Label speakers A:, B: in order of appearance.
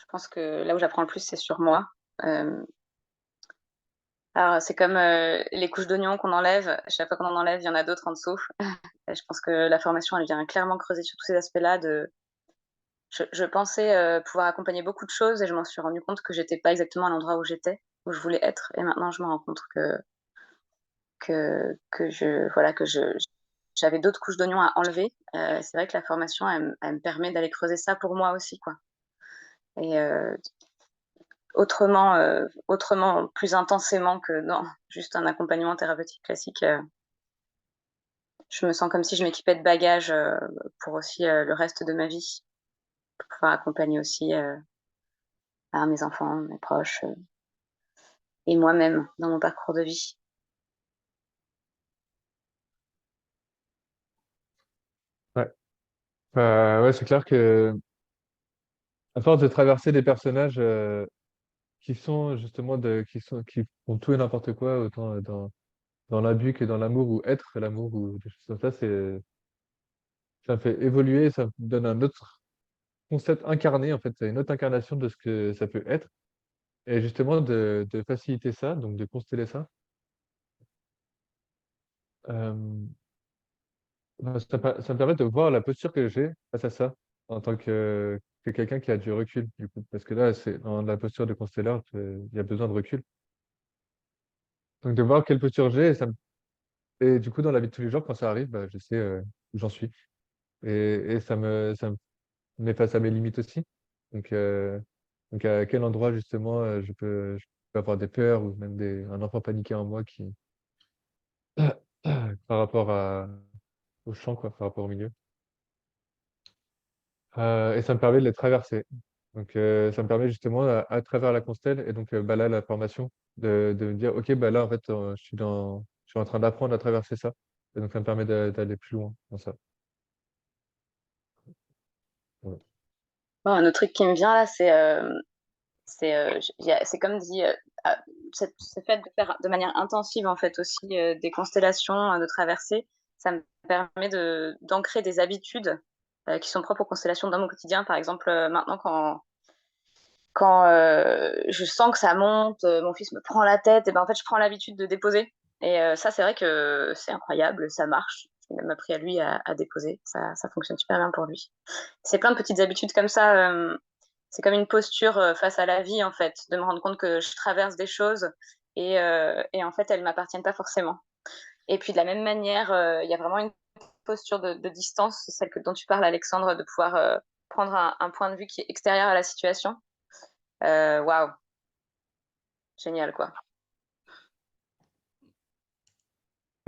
A: Je pense que là où j'apprends le plus, c'est sur moi. Alors, c'est comme les couches d'oignons qu'on enlève. Chaque fois qu'on en enlève, il y en a d'autres en dessous. Et je pense que la formation, elle vient clairement creuser sur tous ces aspects-là. Je pensais pouvoir accompagner beaucoup de choses et je m'en suis rendu compte que j'étais pas exactement à l'endroit où j'étais, où je voulais être. Et maintenant, je me rends compte que j'avais d'autres couches d'oignons à enlever. C'est vrai que la formation, elle me permet d'aller creuser ça pour moi aussi, quoi. Et autrement, plus intensément que dans juste un accompagnement thérapeutique classique. Je me sens comme si je m'équipais de bagages pour aussi le reste de ma vie, pour pouvoir accompagner aussi mes enfants, mes proches et moi-même dans mon parcours de vie.
B: Ouais. Ouais, c'est clair que à force de traverser des personnages qui sont justement qui font tout et n'importe quoi, autant dans l'abus que dans l'amour ou être l'amour ou des choses comme ça, ça me fait évoluer, ça me donne un autre concept incarné en fait, c'est une autre incarnation de ce que ça peut être. Et justement de faciliter ça, donc de consteller ça. euh, ça me permet de voir la posture que j'ai face à ça en tant que quelqu'un qui a du recul, du coup. Parce que là, c'est dans la posture de constelleur, il y a besoin de recul. Donc de voir quelle posture j'ai, et du coup, dans la vie de tous les jours, quand ça arrive, bah, je sais où j'en suis. Et ça me met face à mes limites aussi. Donc, euh, donc à quel endroit, justement, je peux avoir des peurs ou même un enfant paniqué en moi qui, par rapport au champ, quoi, par rapport au milieu. Et ça me permet de les traverser. Donc, ça me permet justement, à travers la constelle, et donc bah, là, la formation, de me dire, OK, bah, là, en fait, je suis en train d'apprendre à traverser ça. Et donc, ça me permet d'aller plus loin dans ça. Voilà.
A: Oh, un autre truc qui me vient là, c'est comme dit, ah, ce fait de faire de manière intensive en fait aussi des constellations, de traverser, ça me permet d'ancrer des habitudes qui sont propres aux constellations dans mon quotidien. Par exemple, maintenant quand je sens que ça monte, mon fils me prend la tête, et ben en fait je prends l'habitude de déposer. Et ça c'est vrai que c'est incroyable, ça marche. J'ai même appris à lui à déposer, ça fonctionne super bien pour lui. C'est plein de petites habitudes comme ça. C'est comme une posture face à la vie, en fait, de me rendre compte que je traverse des choses et en fait, elles ne m'appartiennent pas forcément. Et puis, de la même manière, il y a vraiment une posture de distance, celle dont tu parles, Alexandre, de pouvoir prendre un point de vue qui est extérieur à la situation. Waouh, génial, quoi.